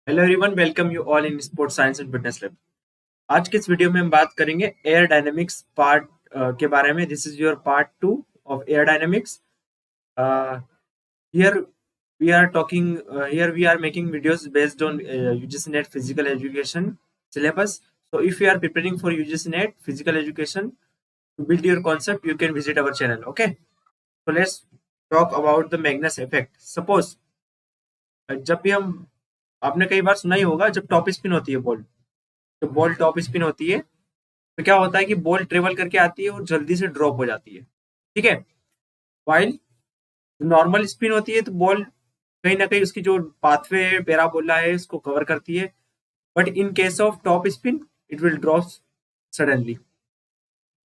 Hello everyone, welcome you all in sports science and fitness lab. आज के इस video में हम बात करेंगे एयर डायनेमिक्स पार्ट के बारे में। This is your part 2 of air dynamics. Here we are talking here we are making videos based on UGC NET physical education syllabus. So if you are preparing for UGC NET physical education to build your concept, you can visit our channel. Okay, so let's talk about the Magnus effect. Suppose जब भी हम आपने कई बार सुना ही होगा, जब top spin होती है बॉल, जब बॉल टॉप स्पिन होती है तो क्या होता है कि बॉल ट्रेवल करके आती है और जल्दी से ड्रॉप हो जाती है। ठीक है, वाइल नॉर्मल स्पिन होती है तो बॉल कहीं ना कहीं उसकी जो पाथवे पैराबोला है उसको कवर करती है। But in case of top spin it will drop suddenly.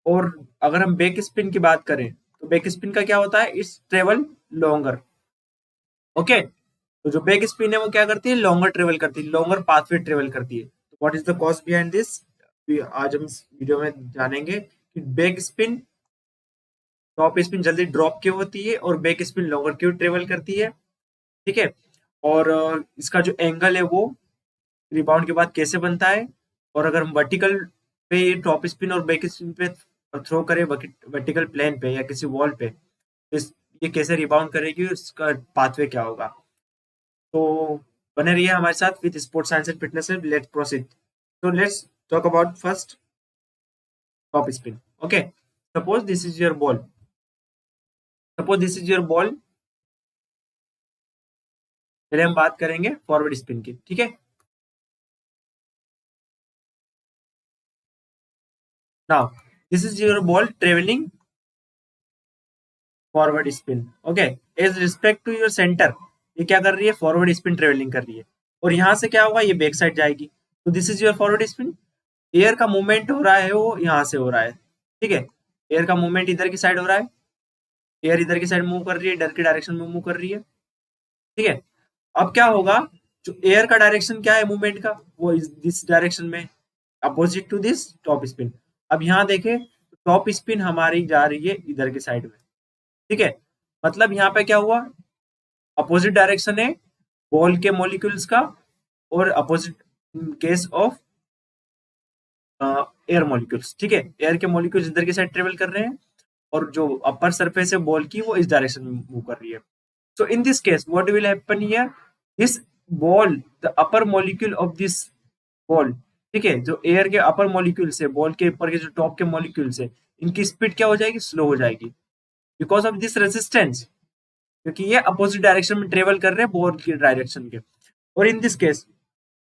और अगर हम बैक स्पिन की बात करें तो बैक स्पिन का क्या होता है, इट्स ट्रेवल लॉन्गर। ओके, तो जो बैक स्पिन है वो क्या करती है, लॉन्गर ट्रेवल करती है, लॉन्गर पाथवे ट्रेवल करती है। तो what is the cause behind this, आज हम इस वीडियो में जानेंगे कि बैक स्पिन टॉप स्पिन जल्दी ड्रॉप क्यों होती है और बैक स्पिन लॉन्गर क्यों ट्रेवल करती है। ठीक है, और इसका जो एंगल है वो रिबाउंड के बाद कैसे बनता है, और अगर हम वर्टिकल पे टॉप स्पिन और बैक स्पिन पे थ्रो करें वर्टिकल प्लेन पे या किसी वॉल पे, तो ये कैसे रिबाउंड करेगी, उसका पाथवे क्या होगा। तो बने रहिए हमारे साथ with sports science and fitness. Let's proceed. So let's talk about first top spin. Okay, suppose this is your ball. Suppose this is your ball. पहले हम बात करेंगे फॉरवर्ड स्पिन की। ठीक है, now this is your ball travelling forward spin. Okay, as respect to your centre, ये क्या कर रही है, फॉरवर्ड स्पिन ट्रेवलिंग कर रही है। और यहाँ से क्या होगा, ये बैक साइड जाएगी। तो this is your forward spin. Air का मूवमेंट हो रहा है वो यहाँ से हो रहा है। ठीक है, एयर का मूवमेंट इधर की साइड हो रहा है, एयर इधर की साइड मूव कर रही है, इधर की डायरेक्शन में मूव कर रही है। ठीक है, अब क्या होगा, जो एयर का डायरेक्शन क्या है मूवमेंट का, वो इस दिस डायरेक्शन में, opposite to this top spin. अब यहाँ देखें, टॉप स्पिन हमारी जा रही है इधर की साइड में। ठीक है, मतलब यहाँ पे क्या हुआ, अपोजिट डायरेक्शन है बॉल के मॉलिक्यूल्स का, और opposite case of air molecules. ठीक है, एयर के मॉलिक्यूल्स इधर की साइड ट्रेवल कर रहे हैं, और जो अपर सरफेस है बॉल की वो इस डायरेक्शन में मूव कर रही है। So in this case, what will happen here? This ball, the upper molecule of this ball, ठीक है, जो एयर के अपर मॉलिक्यूल्स है, बॉल के ऊपर के जो टॉप के मॉलिक्यूल्स है, इनकी स्पीड क्या हो जाएगी, स्लो हो जाएगी, बिकॉज ऑफ दिस रेजिस्टेंस, क्योंकि ये अपोजिट डायरेक्शन में ट्रेवल कर रहे हैं बॉल की डायरेक्शन के। और इन दिस केस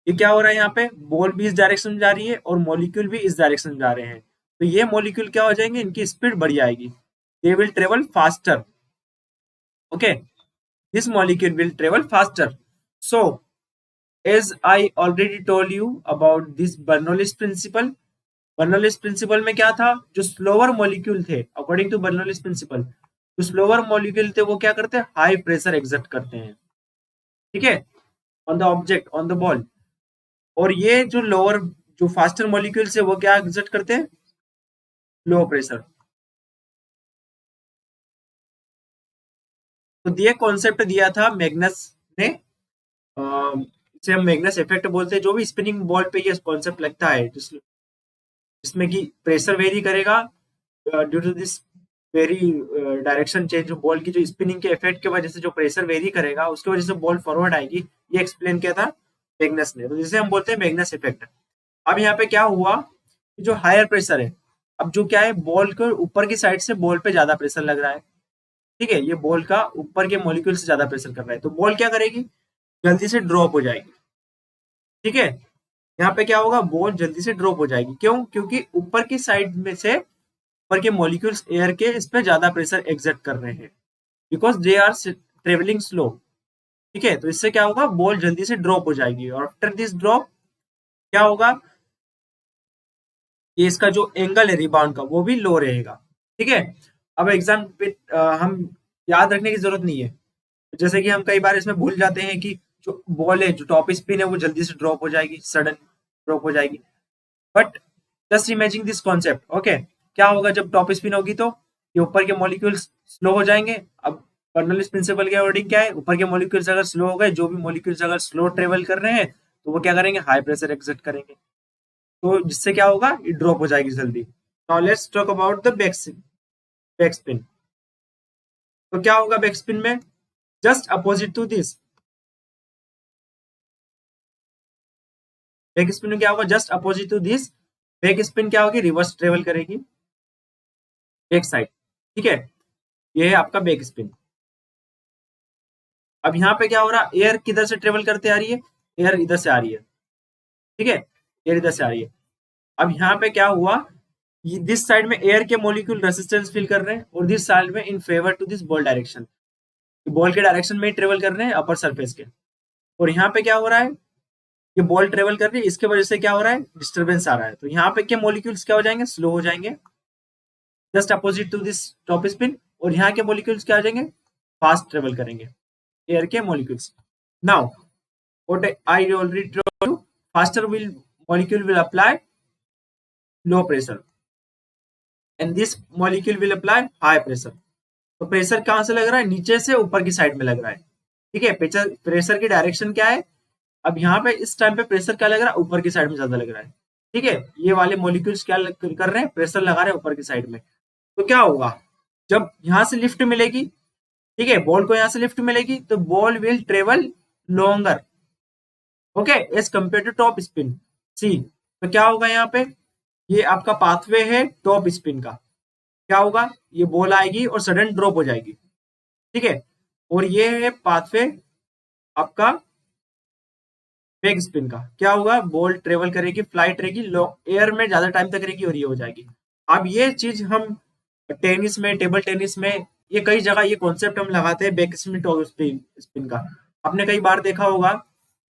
ये क्या हो रहा है, यहाँ पे बॉल भी इस डायरेक्शन में जा रही है और मॉलिक्यूल भी इस डायरेक्शन में जा रहे हैं। तो ये मॉलिक्यूल क्या हो जाएंगे, इनकी स्पीड बढ़ जाएगी, they will travel faster. Okay, this molecule will travel faster. So, as I already told you about this Bernoulli's principle, Bernoulli's principle में क्या था, जो स्लोअर मॉलिक्यूल थे, अकॉर्डिंग टू बर्नौलिस प्रिंसिपल, जो स्लोअर मॉलिक्यूल थे वो क्या करते हैं, हाई प्रेशर एक्सर्ट करते हैं। ठीक है, on the object, on the ball. और ये जो लोअर, जो फास्टर मॉलिक्यूल्स है वो क्या एक्सर्ट करते हैं, लो प्रेशर। तो ये कॉन्सेप्ट दिया था मैग्नस ने, इसे हम मैग्नस इफेक्ट बोलते हैं। जो भी स्पिनिंग बॉल पे ये कॉन्सेप्ट लगता है, जिसमें कि प्रेशर वेरी करेगा due to this very direction change, ball की जो स्पिनिंग के इफेक्ट की वजह से जो प्रेशर वेरी करेगा उसकी वजह से बॉल फॉरवर्ड आएगी। ये एक्सप्लेन किया था मैग्नस ने, तो जिसे हम बोलते हैं मैग्नस इफेक्ट। अब यहाँ पे क्या हुआ कि जो हायर प्रेशर है, अब जो क्या है, बॉल के ऊपर की साइड से बॉल पे ज्यादा प्रेशर लग रहा है। ठीक है, ये बॉल का ऊपर के मॉलिक्यूल से ज्यादा प्रेशर कर रहा है, तो बॉल क्या करेगी, जल्दी से ड्रॉप हो जाएगी। ठीक है, यहाँ पे क्या होगा, बॉल जल्दी से ड्रॉप हो जाएगी। क्यों, क्योंकि ऊपर की साइड में से ऊपर के मॉलिक्यूल्स एयर के इस पे ज्यादा प्रेशर एक्सर्ट कर रहे हैं, because they are travelling slow. ठीक है, तो इससे क्या होगा, बॉल जल्दी से ड्रॉप हो जाएगी, और आफ्टर दिस ड्रॉप क्या होगा, ये इसका जो एंगल है रिबाउंड का वो भी लो रहेगा। ठीक है, अब एग्जाम पे हम याद रखने की जरूरत नहीं है, जैसे कि हम कई बार इसमें भूल जाते हैं कि जो बॉल है, जो टॉप स्पिन है, वो जल्दी से ड्रॉप हो जाएगी, सडन ड्रॉप हो जाएगी। But just imagine this concept. Okay, क्या होगा जब टॉप स्पिन होगी, तो ये ऊपर के मॉलिक्यूल्स स्लो हो जाएंगे। अब बर्नौलिस प्रिंसिपल के अकॉर्डिंग क्या है, ऊपर के मॉलिक्यूल्स अगर स्लो हो गए, जो भी मॉलिक्यूल्स अगर स्लो ट्रेवल कर रहे हैं, तो वो क्या करेंगे, हाई प्रेशर एक्सर्ट करेंगे, तो जिससे क्या होगा, ये ड्रॉप हो जाएगी जल्दी। Now let's talk about the back spin. तो क्या होगा बैक स्पिन में, just opposite to this. Back spin में क्या होगा, just opposite to this. Back spin क्या होगी, रिवर्स ट्रेवल करेगी बैक साइड, ठीक है। ये है आपका बैक स्पिन। अब यहाँ पे क्या हो रहा है, एयर किधर से ट्रेवल करते आ रही है, एयर इधर से आ रही है, ठीक है, एयर इधर से आ रही है। अब यहाँ पे क्या हुआ, दिस साइड में एयर के मॉलिक्यूल रेसिस्टेंस फील कर रहे हैं, और दिस साइड में in favour to this ball direction, ball के डायरेक्शन में ही ट्रेवल कर रहे हैं अपर सरफेस के। और यहाँ पे क्या हो रहा है, ये बॉल ट्रेवल कर रही है, इसके वजह से क्या हो रहा है, डिस्टर्बेंस आ रहा है। तो यहाँ पे के मॉलिक्यूल्स क्या हो जाएंगे, स्लो हो जाएंगे, just opposite to this top spin. और यहाँ के मॉलिक्यूल्स क्या हो जाएंगे, फास्ट ट्रेवल करेंगे, एयर के molecules. Now what I already told you, faster will molecule will apply low pressure and this molecule will apply high pressure। तो pressure कहां से लग रहा है, नीचे से ऊपर की साइड में लग रहा है, ठीक है। प्रेशर प्रेशर की डायरेक्शन क्या है, अब यहाँ पे इस टाइम पे प्रेशर क्या लग रहा है, ऊपर की साइड में ज्यादा लग रहा है, ठीक है। ये वाले मॉलिक्यूल्स क्या कर रहे हैं, प्रेशर लगा रहे हैं ऊपर की साइड में। तो क्या होगा, जब यहाँ से लिफ्ट मिलेगी, ठीक है, बॉल को यहाँ से लिफ्ट मिलेगी, तो ball will travel longer, okay, as compare to top spin सी। तो क्या होगा यहाँ पे, ये आपका पाथवे है टॉप स्पिन का, क्या होगा, ये बॉल आएगी और सडन ड्रॉप हो जाएगी, ठीक है। और ये है पाथवे आपका बैक स्पिन का, क्या होगा, बॉल ट्रेवल करेगी, फ्लाइट रहेगी, एयर में ज्यादा टाइम तक रहेगी और ये हो जाएगी। अब ये चीज हम टेनिस में, टेबल टेनिस में, ये कई जगह ये कॉन्सेप्ट हम लगाते हैं बैक स्पिन टॉप स्पिन का। आपने कई बार देखा होगा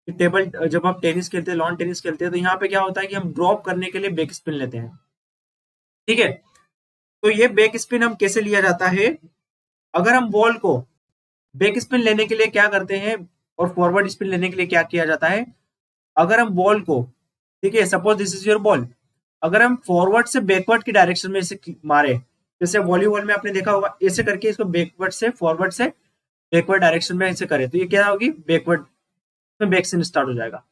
कि टेबल, जब आप टेनिस खेलते हैं, लॉन टेनिस खेलते हैं, तो यहाँ पे क्या होता है कि हम ड्रॉप करने के लिए बैक स्पिन लेते हैं, ठीक है। तो ये बैक स्पिन हम कैसे लिया जाता है, अगर हम बॉल को बैक स्पिन लेने के लिए क्या करते हैं और फॉरवर्ड स्पिन लेने के लिए क्या किया जाता है, अगर हम बॉल को, ठीक है, suppose this is your ball, अगर हम फॉरवर्ड से बैकवर्ड की डायरेक्शन में इसे मारे, जैसे वॉलीबॉल में आपने देखा होगा, ऐसे करके इसको बैकवर्ड से फॉरवर्ड से बैकवर्ड डायरेक्शन में ऐसे करे, तो ये क्या होगी, बैकवर्ड में बैक स्पिन स्टार्ट हो जाएगा,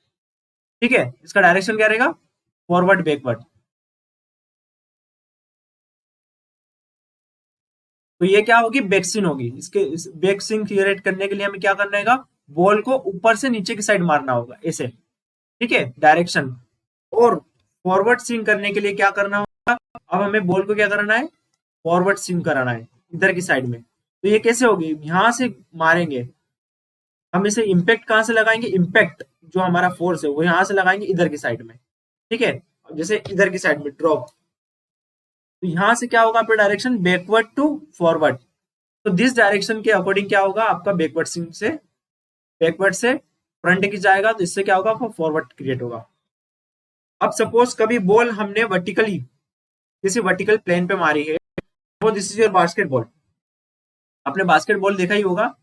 ठीक है। इसका डायरेक्शन क्या रहेगा, फॉरवर्ड बैकवर्ड। तो ये क्या होगी, बैकस्विंग होगी। इसके बैकस्विंग क्रिएट करने के लिए हमें क्या करना है, बॉल को ऊपर से नीचे की साइड मारना होगा ऐसे, ठीक है, डायरेक्शन। और फॉरवर्ड स्विंग करने के लिए क्या करना होगा, अब हमें बॉल को क्या करना है, फॉरवर्ड स्विंग कराना है इधर की साइड में। तो ये कैसे होगी, यहां से मारेंगे हम इसे, इम्पैक्ट कहां से लगाएंगे, इम्पैक्ट जो हमारा फोर्स है वो यहां से लगाएंगे इधर की साइड में, ठीक है, जैसे इधर की साइड में ड्रॉप। तो यहां से क्या होगा आपका डायरेक्शन, बैकवर्ड टू फॉरवर्ड। तो दिस डायरेक्शन के अकॉर्डिंग क्या होगा आपका, बैकवर्ड स्विंग से, बैकवर्ड से फ्रंट की जाएगा, तो इससे क्या होगा, आपका फॉरवर्ड क्रिएट होगा। अब सपोज कभी बॉल हमने वर्टिकली किसी वर्टिकल प्लेन पे मारी है, वो दिस इज योर बास्केटबॉल, आपने बास्केटबॉल देखा ही होगा,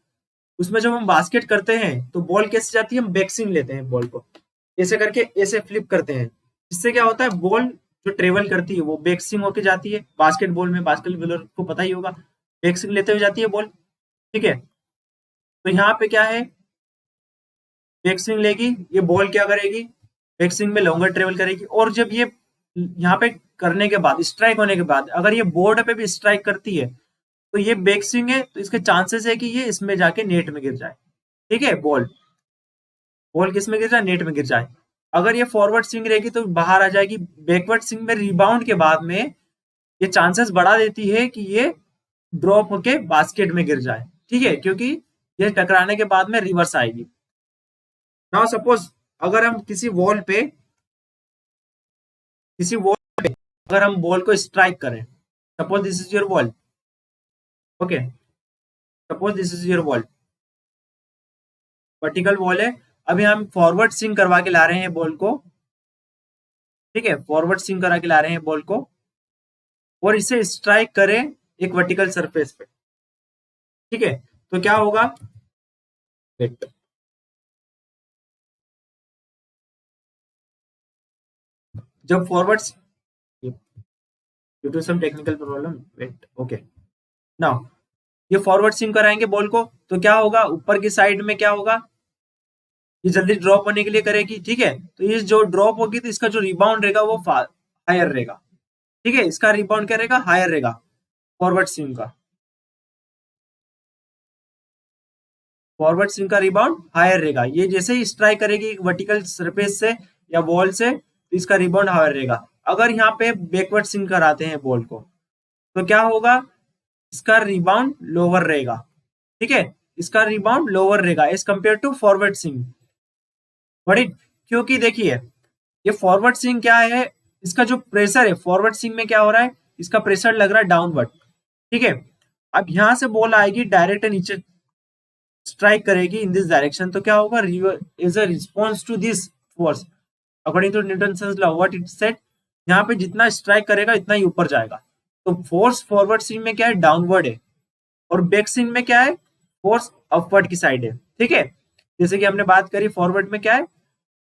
उसमें जब हम बास्केट करते हैं तो बॉल कैसे जाती है, हम बैक स्विंग लेते हैं बॉल को, ऐसे करके ऐसे फ्लिप करते हैं, इससे क्या होता है, बॉल जो ट्रेवल करती है वो बैक स्विंग होके जाती है। बास्केटबॉल में, बास्केटबॉलर को पता ही होगा, बैक स्विंग लेते हुए जाती है बॉल, ठीक है। तो यहाँ पे क्या है, बैक स्विंग लेगी, ये बॉल क्या करेगी, बैक स्विंग में लॉन्गर ट्रेवल करेगी, और जब ये यहाँ पे करने के बाद, स्ट्राइक होने के बाद, अगर ये बोर्ड पे भी स्ट्राइक करती है, तो ये बैक स्विंग है, तो इसके चांसेस है कि ये इसमें जाके नेट में गिर जाए, ठीक है। बॉल बॉल किस में गिर जाए, नेट में गिर जाए। अगर ये फॉरवर्ड स्विंग रहेगी तो बाहर आ जाएगी, बैकवर्ड स्विंग में रिबाउंड के बाद में ये चांसेस बढ़ा देती है कि ये ड्रॉप होके बास्केट में गिर जाए, ठीक है, क्योंकि ये टकराने के बाद में रिवर्स आएगी। नाउ सपोज अगर हम किसी वॉल पे अगर हम बॉल को स्ट्राइक करें, suppose this is your ball, okay, suppose this is your ball, vertical ball है, अभी हम फॉरवर्ड स्विंग करवा के ला रहे हैं बॉल को, ठीक है, फॉरवर्ड स्विंग करा के ला रहे हैं बॉल को, और इसे स्ट्राइक करें एक वर्टिकल सरफेस पे, ठीक है। तो क्या होगा, वेट, जब forward, due to some technical problem, wait, okay, now ये फॉरवर्ड स्विंग कराएंगे बॉल को, तो क्या होगा, ऊपर की साइड में क्या होगा, ये जल्दी ड्रॉप होने के लिए करेगी, ठीक है। तो ये जो ड्रॉप होगी तो इसका जो रिबाउंड रहेगा वो हायर रहेगा, ठीक है। इसका रिबाउंड क्या रहेगा, हायर रहेगा फॉरवर्ड स्विंग का। फॉरवर्ड स्विंग का रिबाउंड हायर रहेगा। ये जैसे ही स्ट्राइक करेगी वर्टिकल सरफेस से या बॉल से तो इसका रिबाउंड हायर रहेगा। अगर यहाँ पे बैकवर्ड स्विंग कराते हैं बॉल को तो क्या होगा, इसका रिबाउंड लोअर रहेगा, ठीक है। इसका रिबाउंड लोअर रहेगा as compare to forward swing. बड़ी, क्योंकि देखिए ये फॉरवर्ड स्विंग क्या है, इसका जो प्रेशर है फॉरवर्ड स्विंग में क्या हो रहा है, इसका प्रेशर लग रहा है डाउनवर्ड, ठीक है। अब यहां से बॉल आएगी डायरेक्ट नीचे स्ट्राइक करेगी इन दिस डायरेक्शन, तो क्या होगा, is a response to this force according to Newton law what it said, यहाँ पे जितना स्ट्राइक करेगा इतना ही ऊपर जाएगा। तो फोर्स फॉरवर्ड स्विंग में क्या है, डाउनवर्ड है, और बैक स्विंग में क्या है, फोर्स अपवर्ड की साइड है, ठीक है। जैसे कि हमने बात करी फॉरवर्ड में क्या है,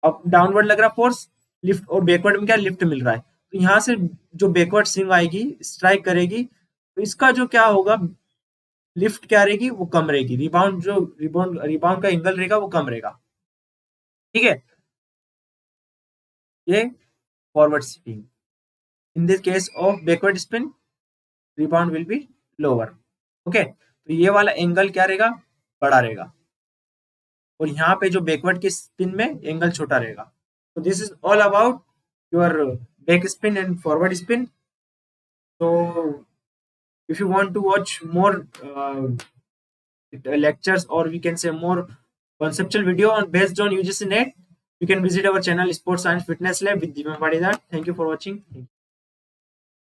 अब डाउनवर्ड लग रहा फोर्स लिफ्ट, और बैकवर्ड में क्या लिफ्ट मिल रहा है। तो यहाँ से जो बैकवर्ड स्विंग आएगी स्ट्राइक करेगी तो इसका जो क्या होगा, लिफ्ट क्या रहेगी वो कम रहेगी, रिबाउंड जो रिबाउंड का एंगल रहेगा वो कम रहेगा, ठीक है। ये forward swing. In this case of backward spin rebound will be lower, okay. तो ये वाला एंगल क्या रहेगा, बड़ा रहेगा, और यहाँ पे जो बैकवर्ड के स्पिन में एंगल छोटा रहेगा। तो this is all about your back spin and forward spin. So if you want to watch more lectures, or we can say more conceptual video on based on UGC net, you can visit our channel Sports Science Fitness Lab with Divan Badizar. Thank you for watching.